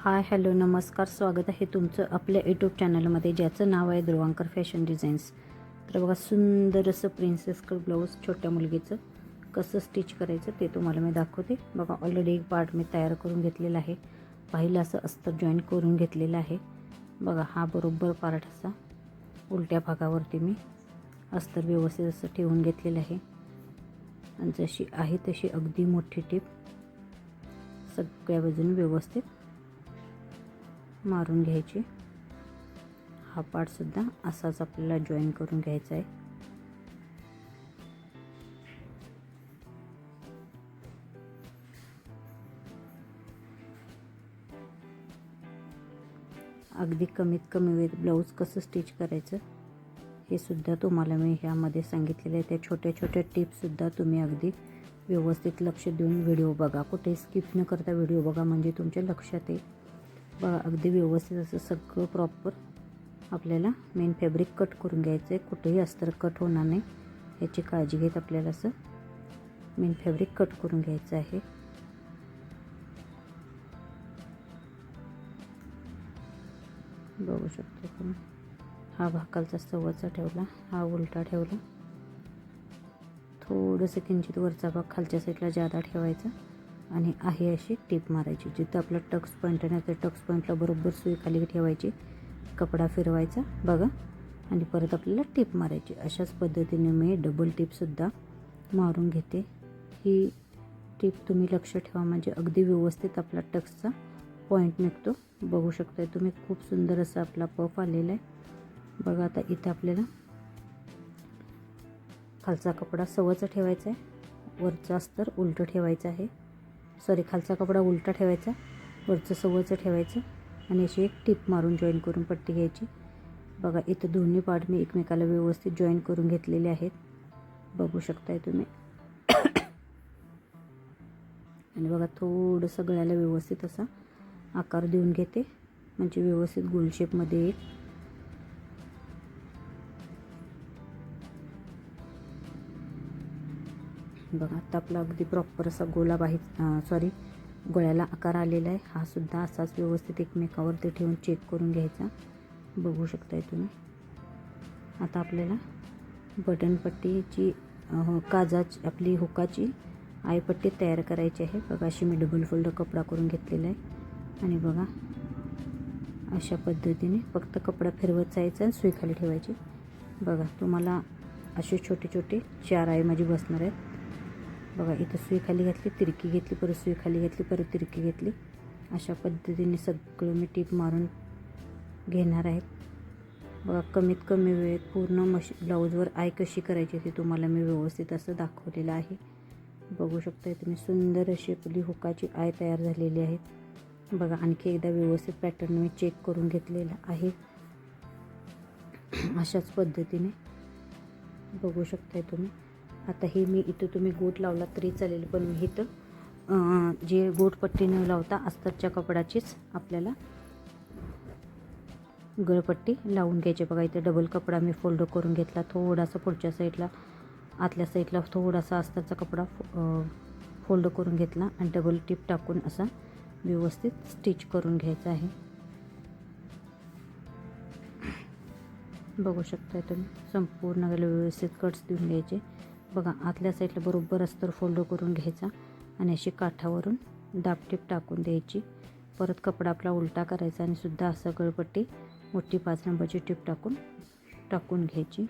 Hi hello नमस्कार, स्वागत आहे तुमचं आपल्या यूट्यूब चॅनलमध्ये ज्याचं नाव आहे ध्रुवांकर फॅशन डिझाईन्स. तर बघा, सुंदर असं प्रिन्सेस कट ब्लाऊज छोट्या मुलगीचं कसं स्टिच करायचं ते तुम्हाला मी दाखवते. बघा, ऑलरेडी एक पार्ट मी तयार करून घेतलेला आहे. पहिलं असं अस्तर जॉईन करून घेतलेलं आहे. बघा, हा बरोबर पार्ट असा उलट्या भागावरती मी अस्तर व्यवस्थित असं ठेवून घेतलेलं आहे. आणि जशी आहे तशी अगदी मोठी टीप सगळ्या बाजूने व्यवस्थित मारून घ्यायची. हा पार्ट सुद्धा असाच आपल्याला जॉईन करून घ्यायचा आहे. अगदी कमीत कमी वेळेत ब्लाऊज कसं स्टिच करायचं हे सुद्धा तुम्हाला मी ह्यामध्ये सांगितलेलं आहे. त्या छोट्या छोट्या टिप्ससुद्धा तुम्ही अगदी व्यवस्थित लक्ष देऊन व्हिडिओ बघा. कुठेही स्किप न करता व्हिडिओ बघा, म्हणजे तुमच्या लक्षात येईल. बघा, अगदी व्यवस्थित असं सगळं प्रॉपर आपल्याला मेन फॅब्रिक कट करून घ्यायचं आहे. कुठेही अस्तर कट होणार नाही याची काळजी घेत आपल्याला असं मेन फॅब्रिक कट करून घ्यायचं आहे. बघू शकता तुम्ही, हा भाग खालचा सव्वाचा ठेवला, हा उलटा ठेवला. थोडंसं किंचित वरचा भाग खालच्या साईडला जादा ठेवायचा आणि आहे अशी टीप मारायची. जिथं आपला टक्स पॉईंट आहे ना, त्या टक्स पॉईंटला बरोबर सुई खाली ठेवायची, कपडा फिरवायचा बघा, आणि परत आपल्याला टीप मारायची. अशाच पद्धतीने मी डबल टीपसुद्धा मारून घेते. ही टीप तुम्ही लक्ष ठेवा, म्हणजे अगदी व्यवस्थित आपला टक्सचा पॉईंट निघतो. बघू शकताय तुम्ही, खूप सुंदर असा आपला पफ आलेला आहे. बघा, आता इथं आपल्याला खालचा कपडा सव्वाचा ठेवायचा आहे, वरचा अस्तर उलटं ठेवायचं आहे. खालचा कपडा उलटा ठेवायचा, वरचं सव्वाचं ठेवायचं आणि अशी एक टीप मारून जॉईन करून पट्टी घ्यायची. बघा, इथं दोन्ही पार्ट मी एकमेकाला व्यवस्थित जॉईन करून घेतलेले आहेत. बघू शकताय तुम्ही. आणि बघा, थोडंसं गळ्याला व्यवस्थित असा आकार देऊन घेते, म्हणजे व्यवस्थित गोल शेपमध्ये येईल. बघा, आता आपला अगदी प्रॉपर असा गळ्याला आकार आलेला आहे. हा सुद्धा असाच व्यवस्थित एकमेकावरती ठेवून चेक करून घ्यायचा. बघू शकताय तुम्ही. आता आपल्याला बटनपट्टीची काजाची आपली हुकाची आयपट्टी तयार करायची आहे. बघा, अशी मी डबल फोल्ड कपडा करून घेतलेला आहे. आणि बघा, अशा पद्धतीने फक्त कपडा फिरवत जायचा आणि सुई खाली ठेवायची. बघा, तुम्हाला असे छोटे छोटे 4 आय माझी बसणार आहेत. बघा, इथं सुई खाली घातली, तिरकी घेतली, परत सुई खाली घेतली, परत तिरकी घेतली. अशा पद्धतीने सगळं मी टीप मारून घेणार आहेत. बघा, कमीत कमी वेळेत पूर्ण ब्लाऊजवर आय कशी करायची ते तुम्हाला मी व्यवस्थित असं दाखवलेलं आहे. बघू शकता तुम्ही, सुंदर अशी आपली हुकाची आय तयार झालेली आहे. बघा, आणखी एकदा व्यवस्थित पॅटर्न मी चेक करून घेतलेला आहे. अशाच पद्धतीने बघू शकताय तुम्ही. आता हे मी इथं तुम्ही गोट लावला तरी चालेल, पण मी इथं जे गोट पट्टी न लावता अस्तरच्या कपडाचीच आपल्याला गळपट्टी लावून घ्यायची. बघा, इथं डबल कपडा मी फोल्ड करून घेतला. थोडासा पुढच्या साईडला आतल्या साईडला थोडासा अस्तरचा कपडा फोल्ड करून घेतला आणि डबल टीप टाकून असा व्यवस्थित स्टिच करून घ्यायचा आहे. बघू शकता तुम्ही, संपूर्ण व्यवस्थित कट्स देऊन घ्यायचे. बघा, आतल्या साईडला बरोबर अस्तर फोल्ड करून घ्यायचा आणि अशी काठावरून दाबटीप टाकून द्यायची. परत कपडा आपला उलटा करायचा आणि सुद्धा असं गळपट्टी मोठी 5 नंबरची टीप टाकून घ्यायची.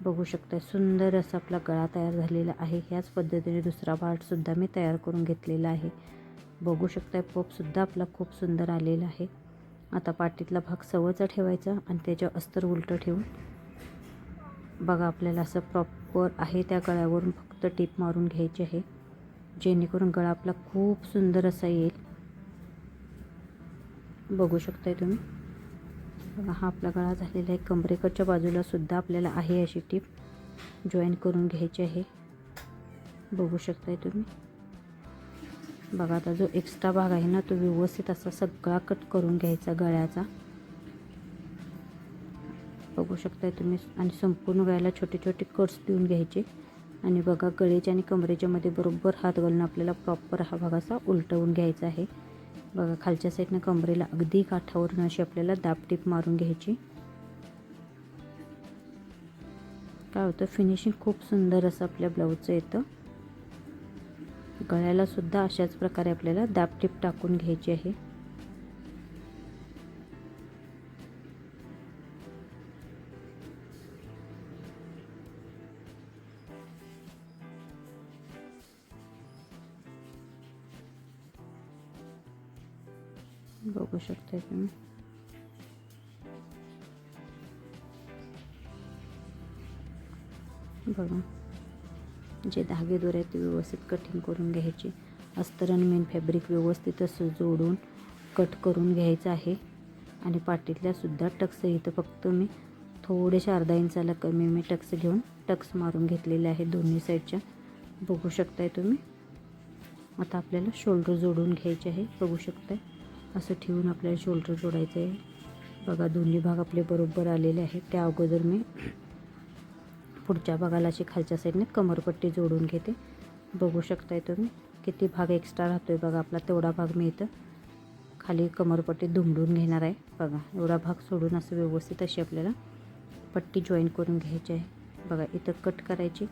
बघू शकता, सुंदर असा आपला गळा तयार झालेला आहे. ह्याच पद्धतीने दुसरा पार्टसुद्धा मी तयार करून घेतलेला आहे. बघू शकता, पपसुद्धा आपला खूप सुंदर आलेला आहे. आता पाठीतला भाग सव्वाचा ठेवायचा आणि त्याच्यावर अस्तर उलटं ठेवून बघा, आपल्याला असं प्रॉपर आहे त्या गळ्यावरून फक्त टीप मारून घ्यायची आहे, जेणेकरून गळा आपला खूप सुंदर असा येईल. बघू शकताय तुम्ही. बघा, हा आपला गळा झालेला आहे. कमरेकडच्या बाजूला सुद्धा आपल्याला आहे अशी टीप जॉईन करून घ्यायची आहे. बघू शकताय तुम्ही. बघा, आता जो एक्स्ट्रा भाग आहे ना, तो व्यवस्थित असा सगळा कट करून घ्यायचा गळ्याचा. बघू शकताय तुम्ही. आणि संपूर्ण गळ्याला छोटे छोटे कट्स देऊन घ्यायचे. आणि बघा, गळ्याच्या आणि कमरेच्या मध्ये बरोबर हात घालून आपल्याला प्रॉपर हा भाग असा उलटवून घ्यायचा आहे. बघा खालच्या साईडनं कमरेला अगदी काठावरून अशी आपल्याला दाब टीप मारून घ्यायची. काय होतं फिनिशिंग खूप सुंदर असं आपल्या ब्लाऊजचं येतं. गळ्याला सुद्धा अशाच प्रकारे आपल्याला दाब टीप टाकून घ्यायची आहे. बघू शकता तुम्ही. बघा जे धागे दोरे आहेत ते व्यवस्थित कटिंग करून घ्यायचे. अस्तर आणि मेन फॅब्रिक व्यवस्थित असं जोडून कट करून घ्यायचं आहे. आणि पाठीतल्या सुद्धा टक्स इथं फक्त मी थोडेसे अर्धा इंचाला कमी मी टक्स घेऊन टक्स मारून घेतलेले आहे दोन्ही साईडच्या. बघू शकताय तुम्ही. आता आपल्याला शोल्डर जोडून घ्यायचे आहे. बघू शकताय असं ठेवून आपल्याला शोल्डर जोडायचं आहे. बघा दोन्ही भाग आपले बरोबर आलेले आहेत. त्या अगोदर मी पुढच्या भागाला अशी खालच्या साईडने कमरपट्टी जोडून घेते. बघू शकताय तुम्ही किती भाग एक्स्ट्रा राहतोय बघा आपला, तेवढा भाग मी इथं खाली कमरपट्टी दुमडून घेणार आहे. बघा एवढा भाग सोडून असं व्यवस्थित अशी आपल्याला पट्टी जॉईन करून घ्यायची आहे. बघा इथं कट करायची,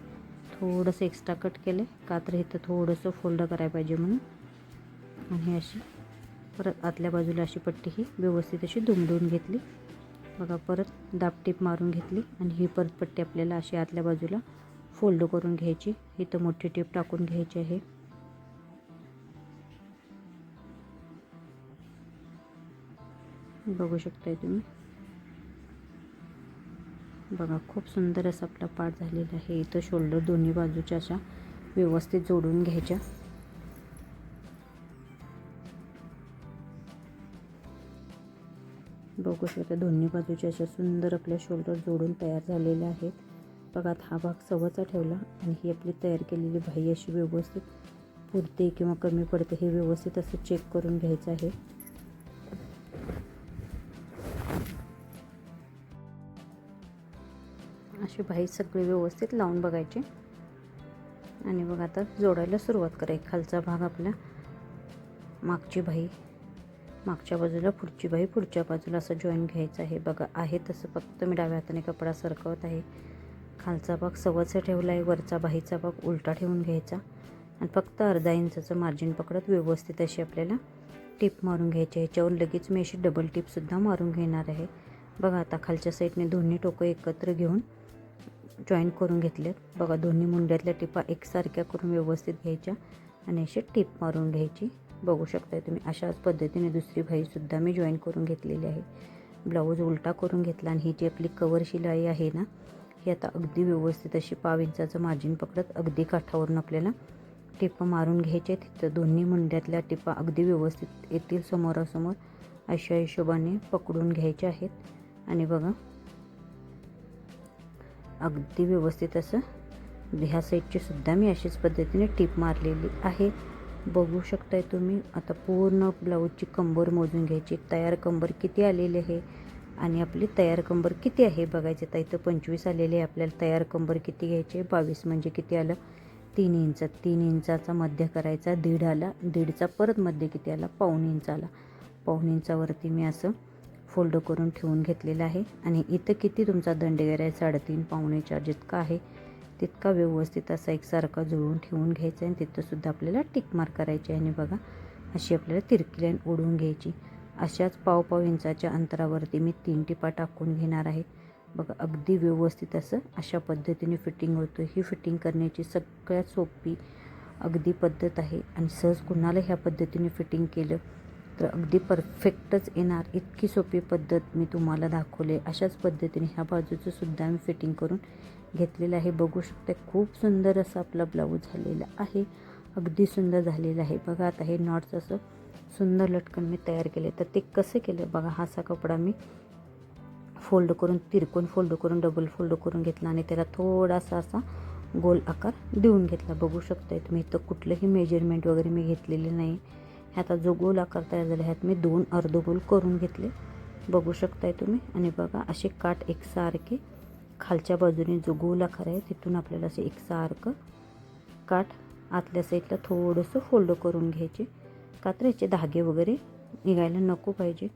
थोडंसं एक्स्ट्रा कट केलं का तर इथं थोडंसं फोल्ड करायला पाहिजे म्हणून. आणि अशी परत आतल्या बाजूला अशी पट्टी ही व्यवस्थित अशी दुमडून घेतली. बघा परत दाब टीप मारून घेतली आणि ही परत पट्टी आपल्याला अशी आतल्या बाजूला फोल्ड करून घ्यायची. इथं मोठी टीप टाकून घ्यायची आहे. बघू शकताय तुम्ही. बघा खूप सुंदर असा आपला पार्ट झालेला आहे. इथं शोल्डर दोन्ही बाजूच्या अशा व्यवस्थित जोडून घ्यायच्या. बघू शकता दोन्ही बाजूच्या अशा सुंदर आपल्या शोल्डर जोडून तयार झालेले आहेत. बघा हा भाग सव्वाचा ठेवला आणि ही आपली तयार केलेली बाही अशी व्यवस्थित पुरते किंवा कमी पडते हे व्यवस्थित असं चेक करून घ्यायचं आहे. अशी बाही सगळी व्यवस्थित लावून बघायची आणि बघा आता जोडायला सुरुवात करायची. खालचा भाग आपला मागची बाही मागच्या बाजूला, पुढची बाही पुढच्या बाजूला असं जॉईन घ्यायचं आहे. बघा आहे तसं फक्त मी डाव्या हाताने कपडा सरकवत आहे. खालचा भाग सव्वाचा ठेवला आहे, वरचा बाहीचा भाग उलटा ठेवून घ्यायचा आणि फक्त अर्धा इंचाचं मार्जिन पकडत व्यवस्थित अशी आपल्याला टीप मारून घ्यायची. ह्याच्यावर लगेच मी अशी डबल टीपसुद्धा मारून घेणार आहे. बघा आता खालच्या साईडने दोन्ही टोकं एकत्र घेऊन जॉईन करून घेतलेत. बघा दोन्ही मुंड्यातल्या टिपा एकसारख्या करून व्यवस्थित घ्यायच्या आणि अशी टीप मारून घ्यायची. बघू शकताय तुम्ही. अशाच पद्धतीने दुसरी बाहीसुद्धा मी जॉईन करून घेतलेली आहे. ब्लाऊज उलटा करून घेतला आणि ही जी आपली कवर शिलाई आहे ना, ही आता अगदी व्यवस्थित अशी 1/2 इंचाचं मार्जिन पकडत अगदी काठावरून आपल्याला टिपा मारून घ्यायचे. तिथं दोन्ही मुंड्यातल्या टिपा अगदी व्यवस्थित येतील समोरासमोर अशा हिशोबाने पकडून घ्यायच्या आहेत. आणि बघा अगदी व्यवस्थित असं ह्या साईडची सुद्धा मी अशीच पद्धतीने टीप मारलेली आहे. बघू शकताय तुम्ही. आता पूर्ण ब्लाऊजची कंबर मोजून घ्यायची. तयार कंबर किती आलेली आहे आणि आपली तयार कंबर किती आहे बघायचे. तर इथं 25 आलेली आहे. आपल्याला तयार कंबर किती घ्यायची, 22 म्हणजे किती आलं 3 इंच. 3 इंचाचा मध्य करायचा, 1.5 आला, 1.5चा परत मध्य किती आला 1/4 इंच आला. 1/4 इंचावरती मी असं फोल्ड करून ठेवून घेतलेलं आहे. आणि इथं किती तुमचा दंडगेर आहे 3.5 पावणे 4 जितका आहे तितका व्यवस्थित असा एकसारखा जुळवून ठेवून घ्यायचा आणि तिथंसुद्धा आपल्याला टिक मार्क करायची आहे. आणि बघा अशी आपल्याला तिरकी लाईन ओढून घ्यायची. अशाच 1/4 इंचाच्या अंतरावरती मी 3 टिपा टाकून घेणार आहे. बघा अगदी व्यवस्थित असं अशा पद्धतीने फिटिंग होतं. ही फिटिंग करण्याची सगळ्यात सोपी अगदी पद्धत आहे आणि सहज कुणाला ह्या पद्धतीने फिटिंग केलं तर अगदी परफेक्टच येणार. इतकी सोपी पद्धत मी तुम्हाला दाखवले. अशाच पद्धतीने ह्या बाजूचं सुद्धा मी फिटिंग करून घेतलेलं आहे. बघू शकता खूप सुंदर असं आपला ब्लाऊज झालेला आहे. अगदी सुंदर झालेलं आहे. बघा आता हे नॉट्स असं सुंदर लटकन मी तयार केले. तर ते कसं केलं बघा. हाचा कपडा मी फोल्ड करून तिरकून फोल्ड करून डबल फोल्ड करून घेतला आणि त्याला थोडासा असा गोल आकार देऊन घेतला. बघू शकताय तुम्ही. इथं कुठलंही मेजरमेंट वगैरे मी घेतलेले नाही. ह्यात जो गोल आकार तयार झाला ह्यात मी 2 अर्धगोल करून घेतले. बघू शकताय तुम्ही. आणि बघा असे काठ एकसारखे खालच्या बाजूने जो गोल आकार आहे तिथून आपल्याला असे एकसारखं काठ आतल्या साईडला थोडंसं फोल्ड करून घ्यायचे. का तर याचे धागे वगैरे निघायला नको पाहिजे.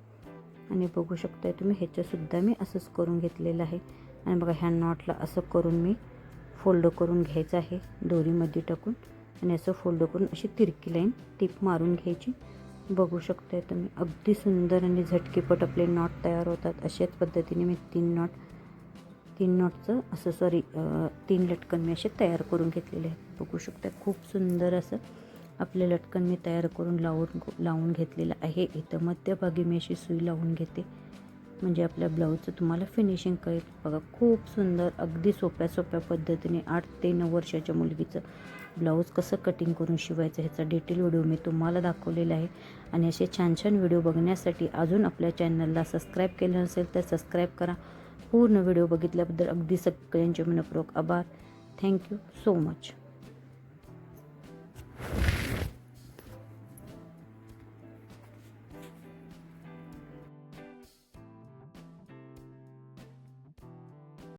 आणि बघू शकताय तुम्ही ह्याच्यासुद्धा मी असंच करून घेतलेलं आहे. आणि बघा ह्या नॉटला असं करून मी फोल्ड करून घ्यायचं आहे दोरीमध्ये टाकून आणि असं फोल्ड करून अशी तिरकी लाईन टीप मारून घ्यायची. बघू शकताय तुम्ही अगदी सुंदर आणि झटकीपट आपले नॉट तयार होतात. अशाच पद्धतीने मी 3 नॉटचं असं 3 लटकन मी असे तयार करून घेतलेले आहेत. बघू शकता खूप सुंदर असं आपले लटकन मी तयार करून लावून घेतलेलं आहे. इथं मध्यभागी मी अशी सुई लावून घेते म्हणजे आपल्या ब्लाऊजचं तुम्हाला फिनिशिंग कळेल. बघा खूप सुंदर अगदी सोप्या पद्धतीने 8 ते 9 वर्षाच्या मुलगीचं ब्लाऊज कसं कटिंग करून शिवायचं ह्याचा डिटेल व्हिडिओ मी तुम्हाला दाखवलेला आहे. आणि असे छान व्हिडिओ बघण्यासाठी अजून आपल्या चॅनलला सबस्क्राईब केलं नसेल तर सबस्क्राईब करा. पूर्ण व्हिडिओ बघितल्याबद्दल अगदी सगळ्यांचे मनपूर्वक आभार. Thank you so much.